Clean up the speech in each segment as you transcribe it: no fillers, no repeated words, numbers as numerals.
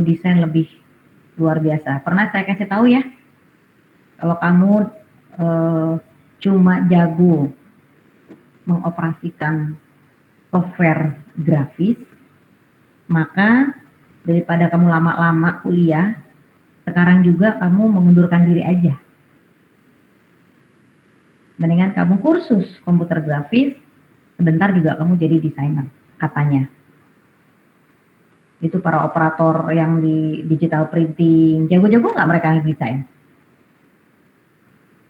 desain lebih luar biasa. Pernah saya kasih tahu ya, kalau kamu cuma jago mengoperasikan software grafis, maka daripada kamu lama-lama kuliah, sekarang juga kamu mengundurkan diri aja. Mendingan kamu kursus komputer grafis, sebentar juga kamu jadi desainer, katanya. Itu para operator yang di digital printing, jago-jago nggak mereka yang desain?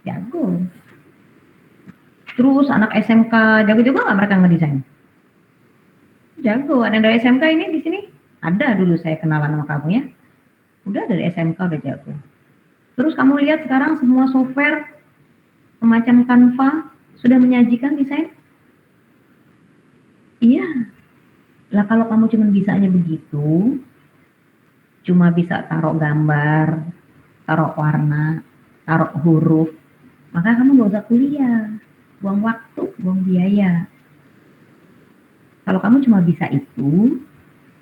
Jago. Terus anak SMK, jago-jago nggak mereka ngedesain? Jago. Ada yang dari SMK ini di sini? Ada dulu saya kenalan sama kamu ya. Udah dari SMK udah jago. Terus kamu lihat sekarang semua software semacam Canva sudah menyajikan desain? Iya. Lah kalau kamu cuma bisanya begitu, cuma bisa taruh gambar, taruh warna, taruh huruf, maka kamu gak usah kuliah, buang waktu, buang biaya. Kalau kamu cuma bisa itu,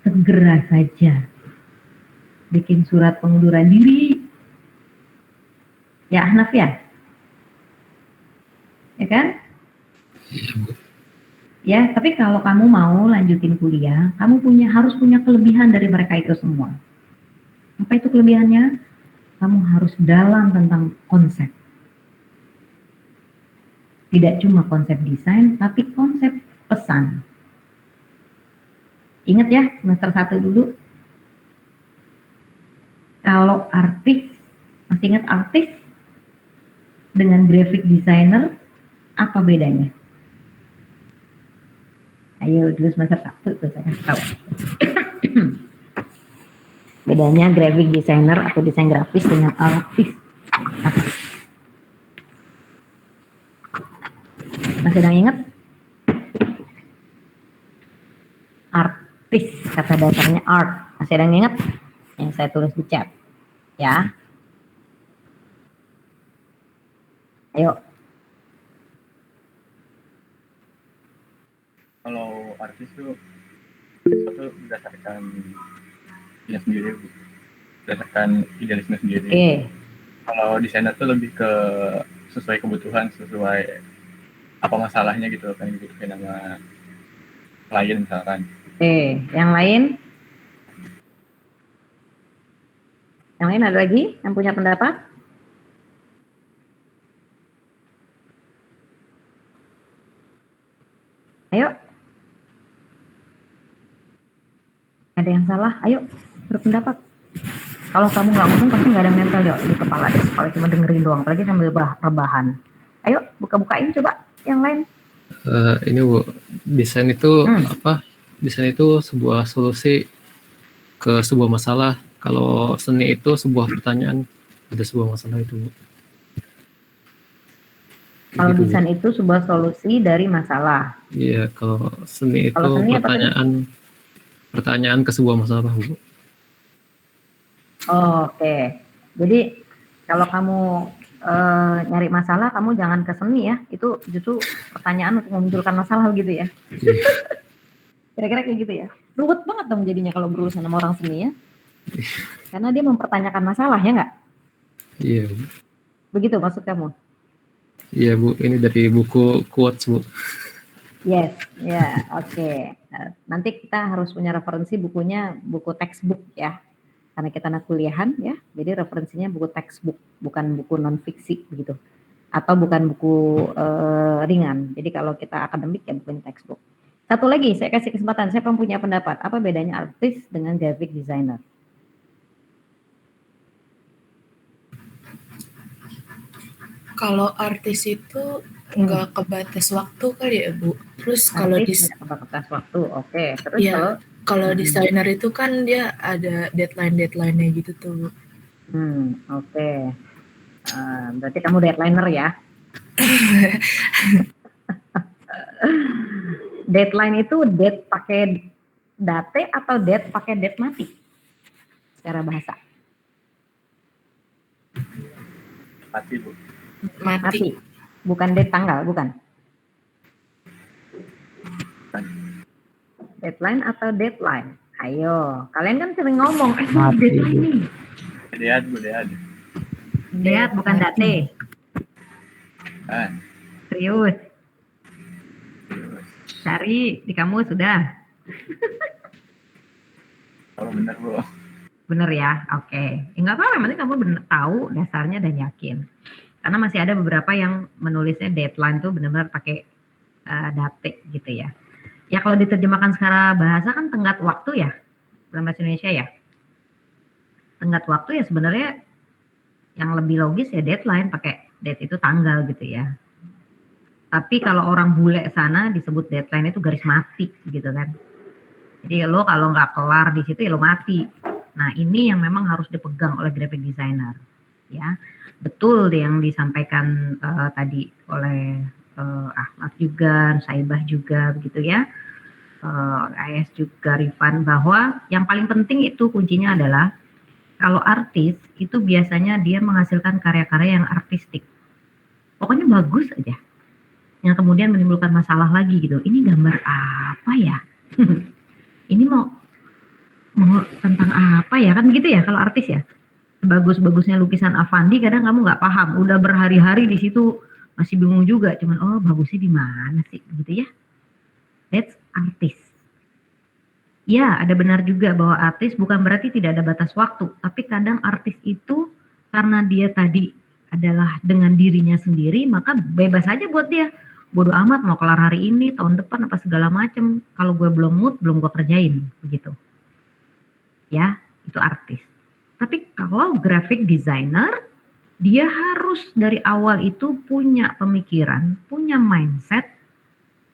segera saja bikin surat pengunduran diri. Ya Ahnaf ya? Ya kan? Ya, tapi kalau kamu mau lanjutin kuliah, kamu harus punya kelebihan dari mereka itu semua. Apa itu kelebihannya? Kamu harus dalam tentang konsep. Tidak cuma konsep desain, tapi konsep pesan. Ingat ya, semester 1 dulu. Kalau artis, masih ingat artis dengan graphic designer, apa bedanya? Ayo dulu semester 1 tuh saya kasih tahu. Bedanya graphic designer atau desain grafis dengan artis. Masih ada yang ingat? Artis, kata dasarnya art. Masih ada yang ingat? Yang saya tulis di chat. Ya. Ayo. Kalau artis tuh sesuatu berdasarkan ide sendiri, berdasarkan idealisme sendiri. Oke. Kalau desainer tuh lebih ke sesuai kebutuhan, sesuai apa masalahnya gitu kan, dibutuhin sama klien misalkan. Oke, yang lain? Yang lain ada lagi yang punya pendapat? Ayo. Ada yang salah? Ayo berpendapat. Kalau kamu nggak ngomong pasti nggak ada yang nempel yuk di kepala deh. Kalau cuma dengerin doang, apalagi sambil rebahan. Ayo buka-bukain coba yang lain. Ini Bu, desain itu apa? Desain itu sebuah solusi ke sebuah masalah. Kalau seni itu sebuah pertanyaan pada sebuah masalah itu, Bu. Kalau Gitu, desain Bu. itu sebuah solusi dari masalah. Iya, kalau seni itu Kalau seni pertanyaan ke sebuah masalah, Bu. Oh, Oke. Jadi kalau kamu nyari masalah, kamu jangan ke seni ya. Itu justru pertanyaan untuk memunculkan masalah gitu ya. Kira-kira kayak gitu ya. Ruwet banget dong jadinya kalau berurusan sama orang seni ya. Karena dia mempertanyakan masalah ya nggak? Iya, Bu. Begitu maksud kamu? Iya, Bu. Ini dari buku quotes, Bu. Yes, ya, oke. Nanti kita harus punya referensi bukunya, buku textbook ya. Karena kita anak kuliahan ya, jadi referensinya buku textbook, bukan buku non fiksi begitu. Atau bukan buku ringan. Jadi kalau kita akademik ya bukan textbook. Satu lagi, saya kasih kesempatan, saya punya pendapat. Apa bedanya artis dengan graphic designer? Kalau artis itu nggak kebatas waktu kali ya Bu. Terus kalau Artis nggak kebatas waktu, oke. Terus ya, kalau desainer itu kan dia ada deadline-nya gitu tuh Bu. Oke. Berarti kamu deadlineer ya? Deadline itu date pakai date atau date pakai date mati? Secara bahasa. Mati, Bu. Mati. Bukan date tanggal, bukan? Deadline atau deadline? Ayo, kalian kan sering ngomong, Mati, deadline Bu. nih. Lihat Bu, lihat. Lihat, bukan date. Ah, Serius. Cari di kamu sudah. kalau benar Bu. Bener ya? Oke. Enggak apa-apa, yang penting kamu bener, tahu dasarnya dan yakin. Karena masih ada beberapa yang menulisnya deadline tuh benar-benar pakai date gitu ya. Ya kalau diterjemahkan secara bahasa kan tenggat waktu ya, dalam bahasa Indonesia ya. Tenggat waktu ya sebenarnya yang lebih logis ya deadline, pakai date itu tanggal gitu ya. Tapi kalau orang bule sana disebut deadline itu garis mati gitu kan. Jadi lo kalau nggak kelar di situ ya lo mati. Nah ini yang memang harus dipegang oleh graphic designer ya. Betul yang disampaikan tadi oleh Ahmad juga, Saibah juga begitu ya. AS juga Rifan, bahwa yang paling penting itu kuncinya adalah kalau artis itu biasanya dia menghasilkan karya-karya yang artistik. Pokoknya bagus aja. Yang kemudian menimbulkan masalah lagi gitu. Ini gambar apa ya? Ini mau tentang apa ya? Kan gitu ya kalau artis ya. Bagus-bagusnya lukisan Avandi kadang kamu nggak paham. Udah berhari-hari di situ masih bingung juga. Cuman oh bagusnya di mana sih gitu ya. That's artis. Ya, ada benar juga bahwa artis bukan berarti tidak ada batas waktu, tapi kadang artis itu karena dia tadi adalah dengan dirinya sendiri, maka bebas aja buat dia. Bodoh amat mau kelar hari ini, tahun depan apa segala macem. Kalau gue belum mood, belum gue kerjain, begitu. Ya, itu artis. Tapi kalau graphic designer, dia harus dari awal itu punya pemikiran, punya mindset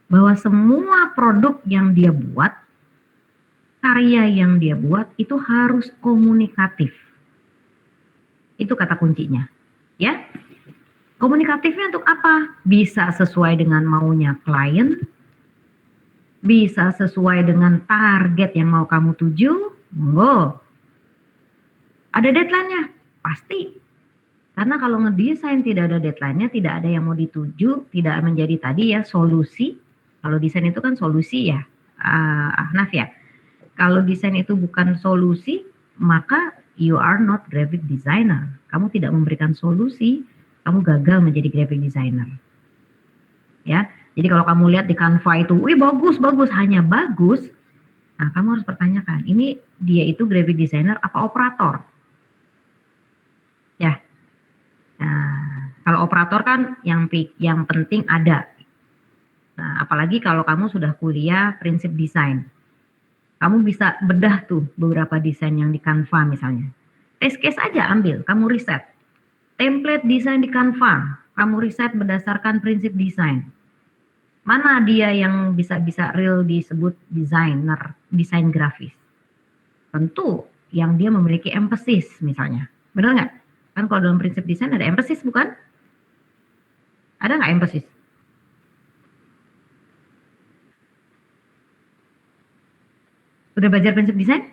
bahwa semua produk yang dia buat, karya yang dia buat itu harus komunikatif. Itu kata kuncinya. Ya. Komunikatifnya untuk apa? Bisa sesuai dengan maunya klien, bisa sesuai dengan target yang mau kamu tuju, monggo. Ada deadline-nya? Pasti. Karena kalau ngedesain tidak ada deadline-nya, tidak ada yang mau dituju, tidak menjadi tadi ya solusi. Kalau desain itu kan solusi ya, Ahnaf ya. Kalau desain itu bukan solusi, maka you are not graphic designer. Kamu tidak memberikan solusi, kamu gagal menjadi graphic designer. Ya, jadi kalau kamu lihat di Canva itu, wih bagus, hanya bagus. Nah, kamu harus pertanyakan, ini dia itu graphic designer apa operator? Ya. Nah, kalau operator kan yang penting ada. Nah, apalagi kalau kamu sudah kuliah prinsip desain. Kamu bisa bedah tuh beberapa desain yang di Canva misalnya. Test case aja ambil, kamu riset. Template desain di Canva, kamu riset berdasarkan prinsip desain. Mana dia yang bisa real disebut desainer, desain grafis? Tentu yang dia memiliki emphasis misalnya. Benar nggak? Kan kalau dalam prinsip desain ada emphasis bukan? Ada nggak emphasis? Udah belajar prinsip desain?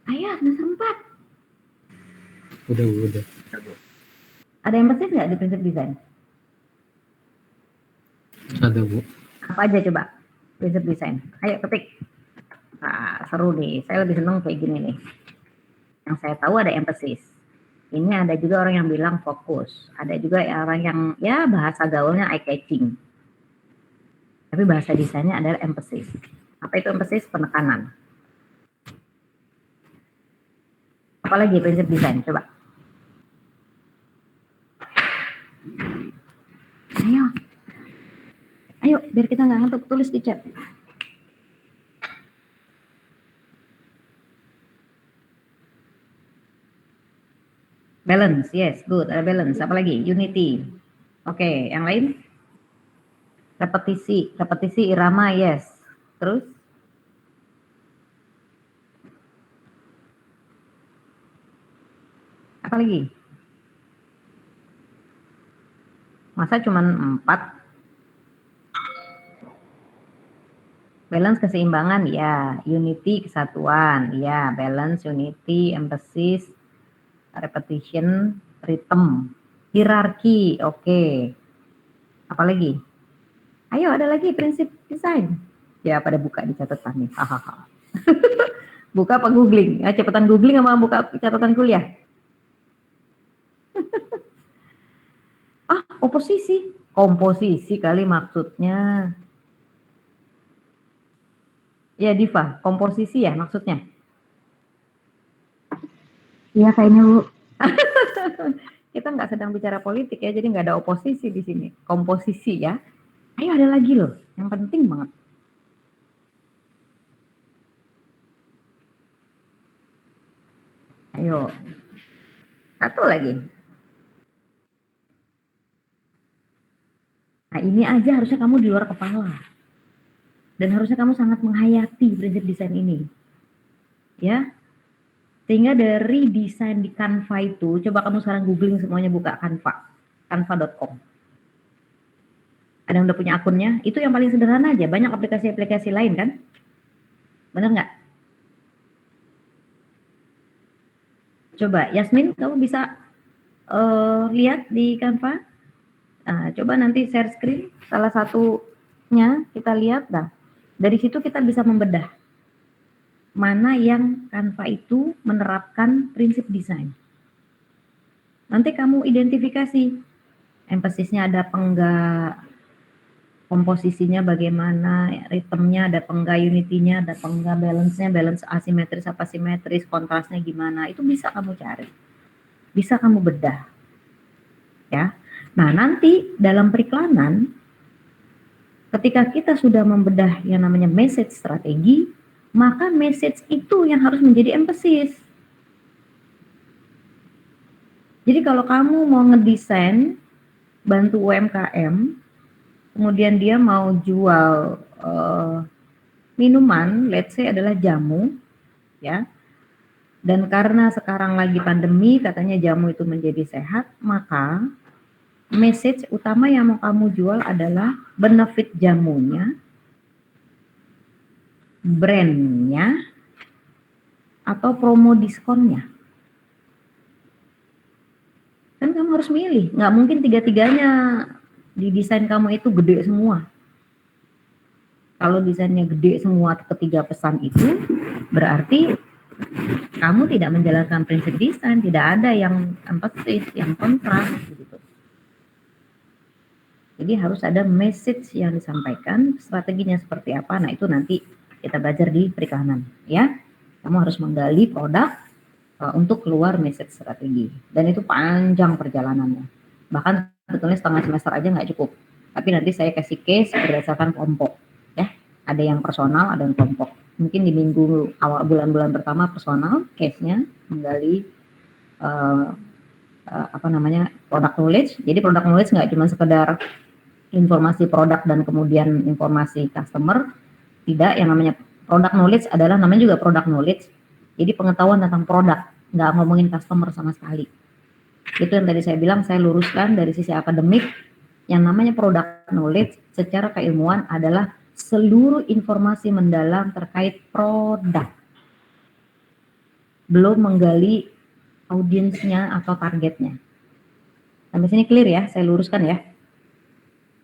Ayo, semester 4. Udah. Ada emphasis nggak di prinsip desain? Ada, Bu. Apa aja coba prinsip desain? Ayo ketik. Nah, seru nih. Saya lebih senang kayak gini nih. Yang saya tahu ada emphasis. Ini ada juga orang yang bilang fokus. Ada juga orang yang ya bahasa gaulnya eye catching. Tapi bahasa desainnya adalah emphasis. Apa itu emphasis? Penekanan. Apalagi prinsip desain? Coba. Ayo, biar kita nggak ngantuk, tulis di chat. Balance, yes, good. Ada balance. Apa lagi? Unity. Oke, yang lain? Repetisi irama, yes. Terus? Apa lagi? Masa cuman 4? Balance keseimbangan, ya. Unity kesatuan, ya. Balance, unity, emphasis, repetition, rhythm, hierarki, oke. Apa lagi? Ayo ada lagi prinsip desain. Ya pada buka di catatan nih. Hahaha. Buka apa googling? Ya, cepetan googling sama buka catatan kuliah. Oposisi. Komposisi kali maksudnya. Ya Diva, komposisi ya maksudnya. Iya kayaknya Bu. Kita nggak sedang bicara politik ya, jadi nggak ada oposisi di sini. Komposisi ya. Ayo ada lagi loh, yang penting banget. Ayo, satu lagi. Nah ini aja harusnya kamu di luar kepala. Dan harusnya kamu sangat menghayati prinsip desain ini. Ya, sehingga dari desain di Canva itu, coba kamu sekarang googling semuanya, buka Canva, canva.com. Ada yang udah punya akunnya, itu yang paling sederhana aja, banyak aplikasi-aplikasi lain kan? Bener nggak? Coba, Yasmin, kamu bisa lihat di Canva? Nah, coba nanti share screen, salah satunya kita lihat, dah. Dari situ kita bisa membedah mana yang Canva itu menerapkan prinsip desain. Nanti kamu identifikasi, empasisnya ada apa enggak, komposisinya bagaimana, ritmenya ada apa enggak, unity-nya ada apa enggak, balance-nya, balance asimetris apa simetris, kontrasnya gimana, itu bisa kamu cari. Bisa kamu bedah. Ya. Nah, nanti dalam periklanan ketika kita sudah membedah yang namanya message strategi, maka message itu yang harus menjadi emphasis. Jadi kalau kamu mau ngedesain bantu UMKM, kemudian dia mau jual minuman, let's say adalah jamu, ya. Dan karena sekarang lagi pandemi, katanya jamu itu menjadi sehat, maka message utama yang mau kamu jual adalah benefit jamunya, brandnya, atau promo diskonnya. Kan kamu harus milih, nggak mungkin tiga-tiganya di desain kamu itu gede semua. Kalau desainnya gede semua ketiga pesan itu, berarti kamu tidak menjalankan prinsip desain, tidak ada yang emphasis, yang kontras, gitu. Jadi harus ada message yang disampaikan, strateginya seperti apa. Nah itu nanti kita belajar di periklanan, ya. Kamu harus menggali produk untuk keluar message strategi. Dan itu panjang perjalanannya. Bahkan sebetulnya setengah semester aja nggak cukup. Tapi nanti saya kasih case berdasarkan kelompok, ya. Ada yang personal, ada yang kelompok. Mungkin di minggu awal bulan-bulan pertama personal, case-nya menggali product knowledge. Jadi product knowledge nggak cuma sekedar informasi produk dan kemudian informasi customer, tidak. Yang namanya product knowledge adalah namanya juga product knowledge, jadi pengetahuan tentang produk, nggak ngomongin customer sama sekali. Itu yang tadi saya bilang, saya luruskan dari sisi akademik. Yang namanya product knowledge secara keilmuan adalah seluruh informasi mendalam terkait produk, belum menggali audiensnya atau targetnya. Sampai sini clear ya, saya luruskan ya.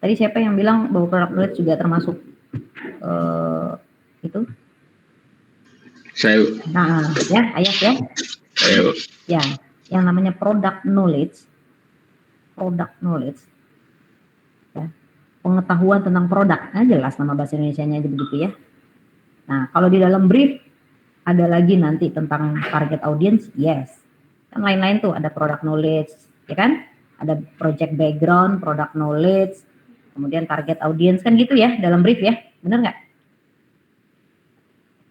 Tadi siapa yang bilang bahwa product knowledge juga termasuk itu? Saya. Nah, ya, Ayat ya. Ayo. Ya, yang namanya product knowledge, ya, pengetahuan tentang produk. Nah, jelas nama bahasa Indonesianya aja begitu ya. Nah, kalau di dalam brief ada lagi nanti tentang target audience, yes. Kan lain-lain tuh, ada product knowledge, ya kan? Ada project background, product knowledge, kemudian target audience, kan gitu ya dalam brief ya, bener nggak?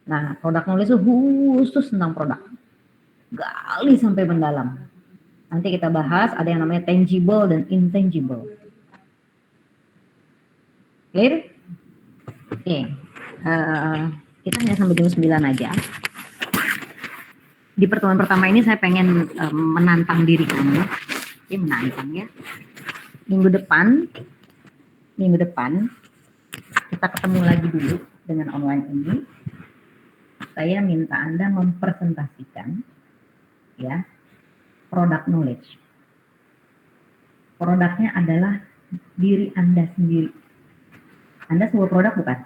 Nah, product knowledge itu khusus tentang produk, gali sampai mendalam. Nanti kita bahas ada yang namanya tangible dan intangible. Clear? Oke. Kita hanya sampai jam 9 aja. Di pertemuan pertama ini saya pengen menantang diri kamu. Ini menantang ya. Minggu depan kita ketemu lagi dulu dengan online ini. Saya minta Anda mempresentasikan ya product knowledge. Produknya adalah diri Anda sendiri. Anda sebuah produk bukan?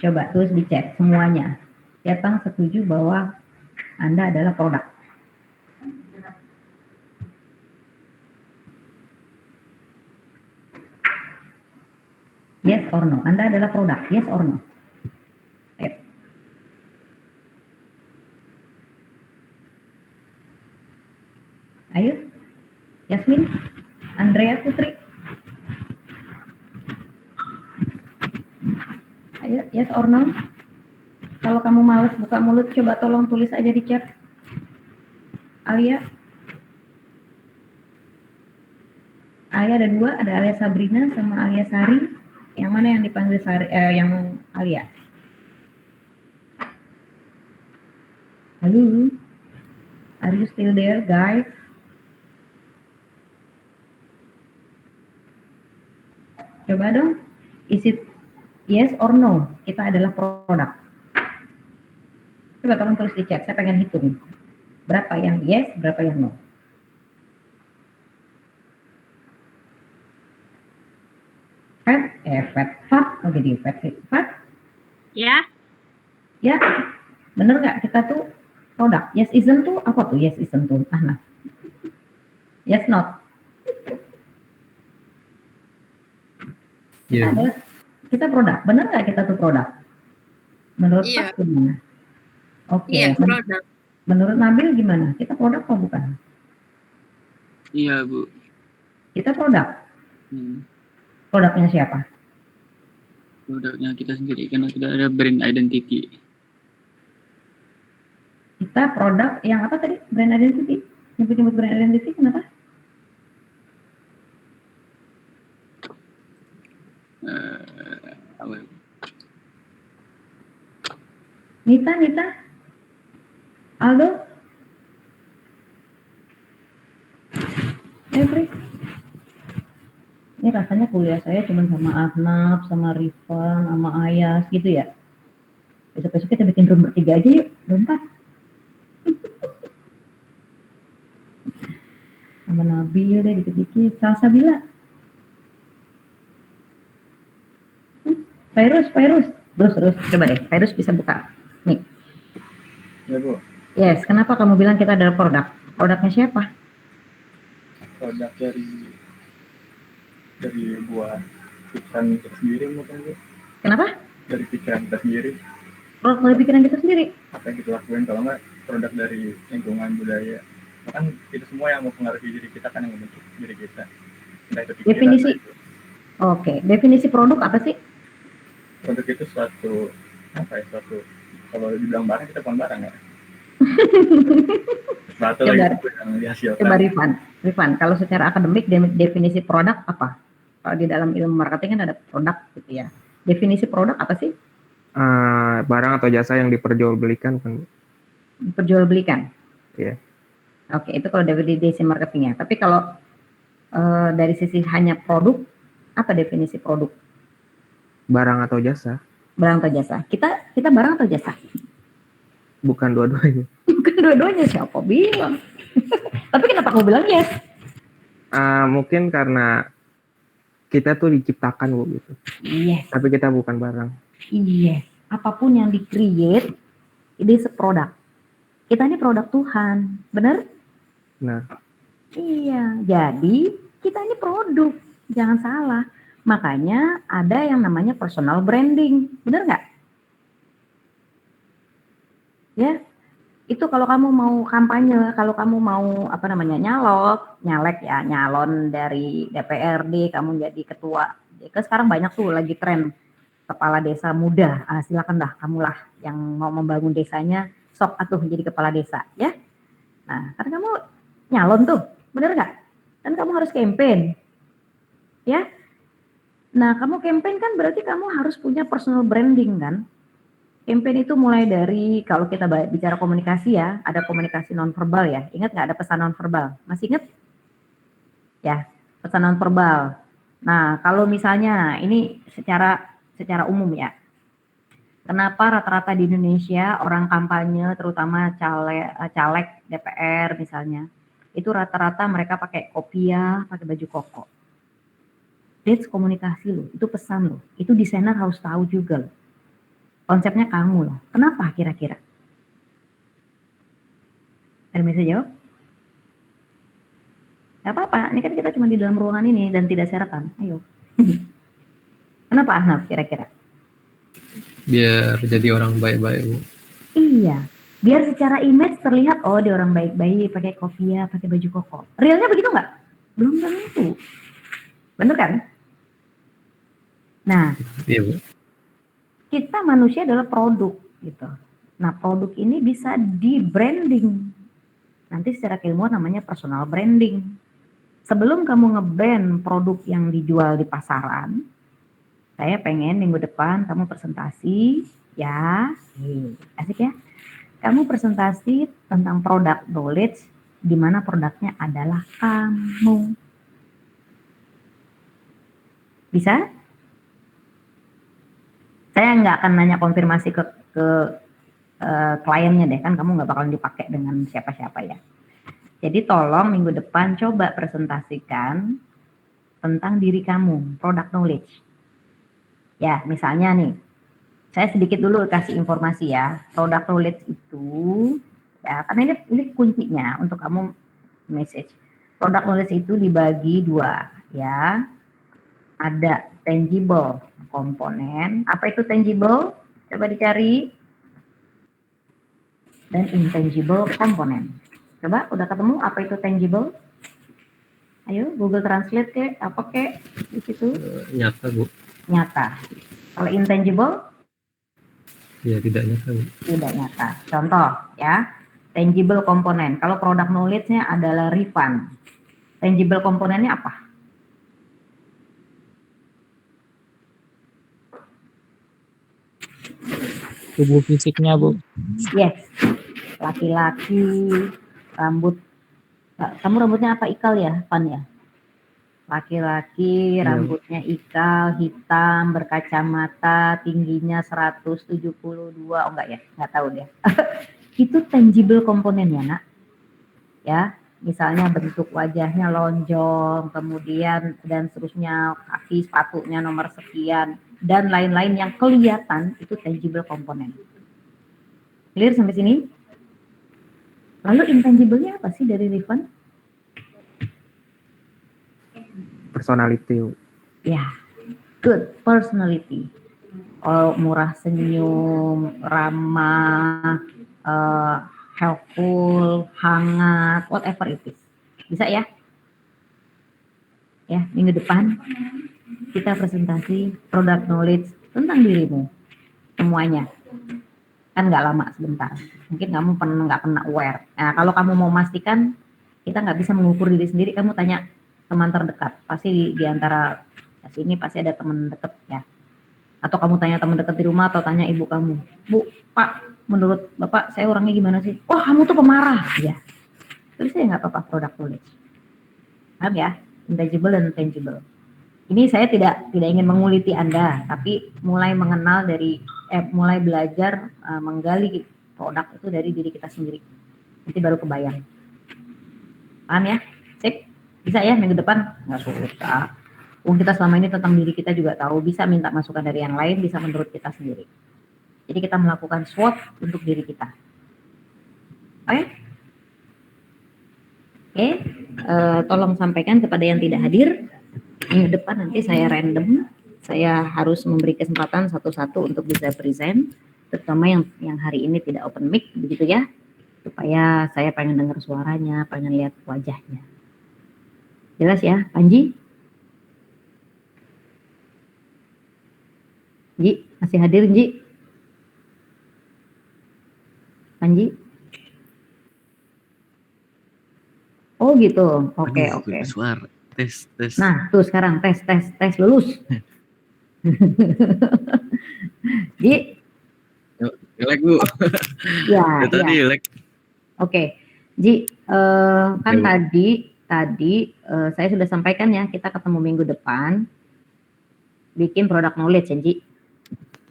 Coba terus dicek semuanya. Siapa yang setuju bahwa Anda adalah produk? Yes or no? Anda adalah produk, yes or no? Ayo. Ayo. Yasmin, Andrea Putri. Ayo, yes or no? Kalau kamu males buka mulut, coba tolong tulis aja di chat. Alia. Alia ada dua, ada Alia Sabrina sama Alia Sari. Yang mana yang dipanggil Sari, yang Alia? Halo, are you still there, guys? Coba dong, is it yes or no? Kita adalah produk. Coba tolong tulis di chat, saya pengen hitung. Berapa yang yes, berapa yang no? Fat, oh jadi fat. Ya, Ya, bener nggak kita tuh produk? Yes isn't tuh apa tuh? Yes isn't tuh? Nah. Yes not. Iya. Kita produk. Bener nggak kita tuh produk? Menurut Iya. Pak gimana? Oke. iya produk. Menurut Nabil gimana? Kita produk apa bukan? Iya, Bu. Kita produk. Produknya siapa? Produknya kita sendiri karena tidak ada brand identity. Kita produk yang apa tadi? Brand identity. Nyebut brand identity kenapa? Apa? Nita, Aldo, Every. Ini rasanya kuliah saya cuma sama Ahnaf, sama Rifan, sama Ayas gitu ya. Besok-besok kita bikin room bertiga aja yuk, room 4. Sama Nabil deh dikit-dikit, Salsabila. Virus. Terus, coba deh, Virus bisa buka. Nih. Ya, Bu. Yes, kenapa kamu bilang kita adalah produk? Produknya siapa? Produk dari buat pikiran kita sendiri mungkin, Bu. Kenapa? Dari pikiran kita sendiri. Produk dari pikiran kita sendiri. Apa yang kita lakuin, kalau nggak produk dari lingkungan budaya. Kan kita semua yang mempengaruhi diri kita kan yang membentuk diri kita. Entah itu pikiran, Definisi. entah itu. Oke, definisi produk apa sih? Produk itu suatu kalau dibilang barang kita bukan barang ya. Suatu Coba. lagi yang dihasilkan. Coba Rifan, kalau secara akademik definisi produk apa? Kalau di dalam ilmu marketing kan ada produk gitu ya. Definisi produk apa sih? Barang atau jasa yang diperjualbelikan kan. Diperjualbelikan. Iya. Oke, itu kalau dari definisi marketingnya. Tapi kalau dari sisi hanya produk, apa definisi produk? Barang atau jasa, Barang atau jasa. Kita barang atau jasa? bukan dua-duanya. Bukan dua-duanya, siapa bilang? Tapi kenapa kamu bilang yes? Mungkin karena kita tuh diciptakan, Bu, gitu. Yes. Tapi kita bukan barang. Yes. Apapun yang di-create, ini seproduk. Kita ini produk Tuhan, bener? Nah, Iya, jadi kita ini produk, jangan salah. Makanya ada yang namanya personal branding, bener nggak? Ya, itu kalau kamu mau kampanye, kalau kamu mau nyalon dari DPRD, kamu jadi ketua. Kan sekarang banyak tuh lagi tren kepala desa muda. Silakan dah, kamulah yang mau membangun desanya, sok atuh jadi kepala desa, ya. Nah, karena kamu nyalon tuh, bener nggak? Dan kamu harus campaign, ya. Nah, kamu campaign kan berarti kamu harus punya personal branding kan? Campaign itu mulai dari, kalau kita bicara komunikasi ya, ada komunikasi nonverbal ya. Ingat nggak ada pesan nonverbal? Masih ingat? Ya, pesan nonverbal. Nah, kalau misalnya ini secara umum ya. Kenapa rata-rata di Indonesia orang kampanye, terutama caleg DPR misalnya, itu rata-rata mereka pakai kopiah, pakai baju koko. That's komunikasi loh, itu pesan loh, itu desainer harus tahu juga loh. Konsepnya kamu loh, kenapa kira-kira? Ada yang bisa jawab? Gak apa-apa, ini kan kita cuma di dalam ruangan ini dan tidak saya rekam, ayo. Kenapa Ahnaf kira-kira? Biar jadi orang baik-baik, Bu. Iya, biar secara image terlihat, oh dia orang baik-baik, pakai kopiah, pakai baju koko. Realnya begitu nggak? Belum tentu. Bener kan? Nah, Iya, Bu. kita manusia adalah produk gitu. Nah, produk ini bisa di branding. Nanti secara keilmuan namanya personal branding. Sebelum kamu nge-brand produk yang dijual di pasaran, saya pengen minggu depan kamu presentasi, ya, asik ya. Kamu presentasi tentang produk knowledge, di mana produknya adalah kamu. Bisa? Saya nggak akan nanya konfirmasi ke kliennya deh, kan kamu nggak bakalan dipakai dengan siapa-siapa ya. Jadi tolong minggu depan coba presentasikan tentang diri kamu, product knowledge. Ya, misalnya nih, saya sedikit dulu kasih informasi ya. Product knowledge itu, ya karena ini kuncinya untuk kamu message. Product knowledge itu dibagi dua, ya. Ada tangible komponen. Apa itu tangible? Coba dicari. Dan intangible komponen. Coba, udah ketemu apa itu tangible? Ayo, Google Translate ke, apa ke di situ? Nyata, Bu. Nyata. Kalau intangible? Ya, tidak nyata, Bu. Tidak nyata. Contoh ya, tangible komponen. Kalau product knowledge-nya adalah refund. Tangible komponennya apa? Tubuh fisiknya, Bu. Yes. Laki-laki, rambut. Kamu rambutnya apa, ikal ya, Pan ya? Laki-laki, rambutnya ikal, hitam, berkacamata, tingginya 172, oh enggak ya, enggak tahu deh. Itu tangible komponen ya, Nak. Ya, misalnya bentuk wajahnya lonjong, kemudian dan seterusnya, kaki sepatunya nomor sekian, dan lain-lain yang kelihatan, itu tangible komponen. Clear sampai sini? Lalu intangible-nya apa sih dari refund? Personality. Ya, good personality. Oh, murah senyum, ramah, helpful, hangat, whatever it is. Bisa ya? Ya, minggu depan kita presentasi product knowledge tentang dirimu. Semuanya. Kan nggak lama, sebentar. Mungkin kamu nggak pernah aware. Nah, kalau kamu mau memastikan, kita nggak bisa mengukur diri sendiri, kamu tanya teman terdekat. Pasti di antara sini pasti ada teman dekat ya. Atau kamu tanya teman dekat di rumah, atau tanya ibu kamu. Bu, Pak, menurut Bapak saya orangnya gimana sih? Wah, kamu tuh pemarah. Ya. Terus saya nggak apa-apa product knowledge. Paham ya? Intangible dan tangible. Ini saya tidak ingin menguliti Anda, tapi mulai mengenal dari mulai belajar menggali produk itu dari diri kita sendiri. Nanti baru kebayang. Paham ya? Sip? Bisa ya minggu depan? Nggak susah. Kita selama ini tentang diri kita juga tahu, bisa minta masukan dari yang lain, bisa menurut kita sendiri. Jadi kita melakukan SWOT untuk diri kita. Oke? Oke, tolong sampaikan kepada yang tidak hadir. Minggu depan nanti saya random, saya harus memberi kesempatan satu-satu untuk bisa present, terutama yang hari ini tidak open mic, begitu ya, supaya saya pengen dengar suaranya, pengen lihat wajahnya. Jelas ya, Panji? Ji, masih hadir Ji? Panji? Oh gitu, oke. Suara, tes. Nah, tuh sekarang tes, lulus. Ji? Lag, Bu. Ya, tadi ya. lag. Oke, Ji, kan Ya, tadi saya sudah sampaikan ya, kita ketemu minggu depan, bikin product knowledge ya, Ji.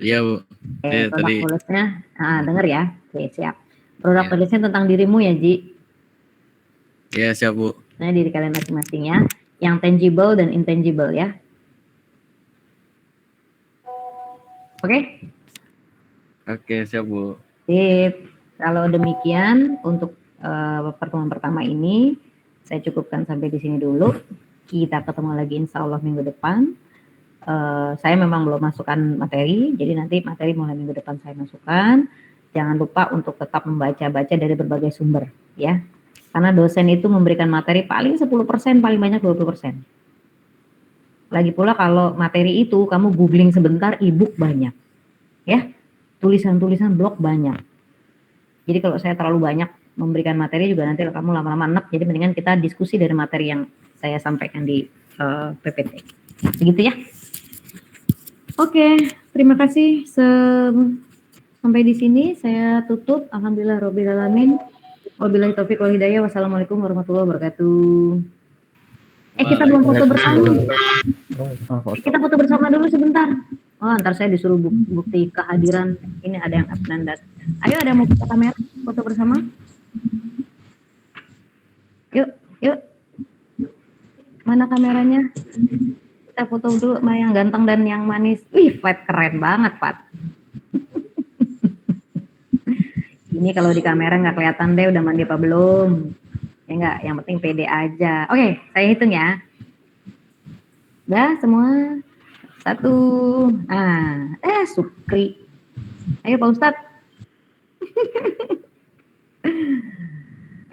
Iya, Bu. Product Tadi. knowledge-nya, denger ya. Oke, siap. Product knowledge-nya tentang dirimu ya, Ji. Iya, siap, Bu. Nah, diri kalian masing-masing ya. Yang tangible dan intangible ya. Oke? Oke, siap, Bu. Sip. Kalau demikian untuk pertemuan pertama ini saya cukupkan sampai di sini dulu. Kita ketemu lagi insya Allah minggu depan. Saya memang belum masukkan materi, jadi nanti materi mulai minggu depan saya masukkan. Jangan lupa untuk tetap membaca-baca dari berbagai sumber ya. Karena dosen itu memberikan materi paling 10%, paling banyak 20%. Lagi pula kalau materi itu kamu googling sebentar, e-book banyak. Ya. Tulisan-tulisan blog banyak. Jadi kalau saya terlalu banyak memberikan materi juga nanti kamu lama-lama enek, jadi mendingan kita diskusi dari materi yang saya sampaikan di PPT. Begitu ya. Oke, terima kasih. Sampai di sini saya tutup. Alhamdulillah rabbil alamin. Wabillahi taufiq wal hidayah. Wassalamualaikum warahmatullahi wabarakatuh. Kita belum foto bersama. Kita foto bersama dulu sebentar. Oh, ntar saya disuruh bukti kehadiran. Ini ada yang absendat. Ayo, ada yang mau foto kamera, foto bersama? Yuk. Mana kameranya? Kita foto dulu sama yang ganteng dan yang manis. Wih, Pat, keren banget, Pat. Ini kalau di kamera nggak kelihatan deh udah mandi apa belum. Ya enggak, yang penting pede aja. Oke, saya hitung ya. Udah semua? 1. Sukri. Ayo Pak Ustadz.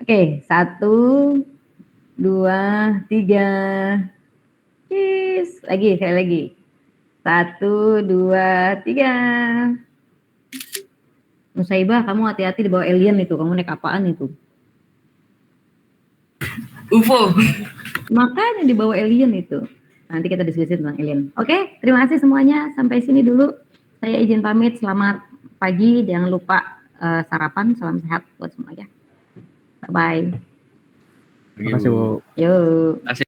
Oke, 1, 2, 3. Yes. Sekali lagi. 1, 2, 3. Nusaibah, kamu hati-hati di bawah alien itu. Kamu naik apaan itu? UFO. Makanya di bawah alien itu. Nanti kita diskusi tentang alien. Oke, terima kasih semuanya. Sampai sini dulu. Saya izin pamit. Selamat pagi. Jangan lupa sarapan. Salam sehat buat semuanya. Bye-bye. Terima kasih, Bu. Yuk.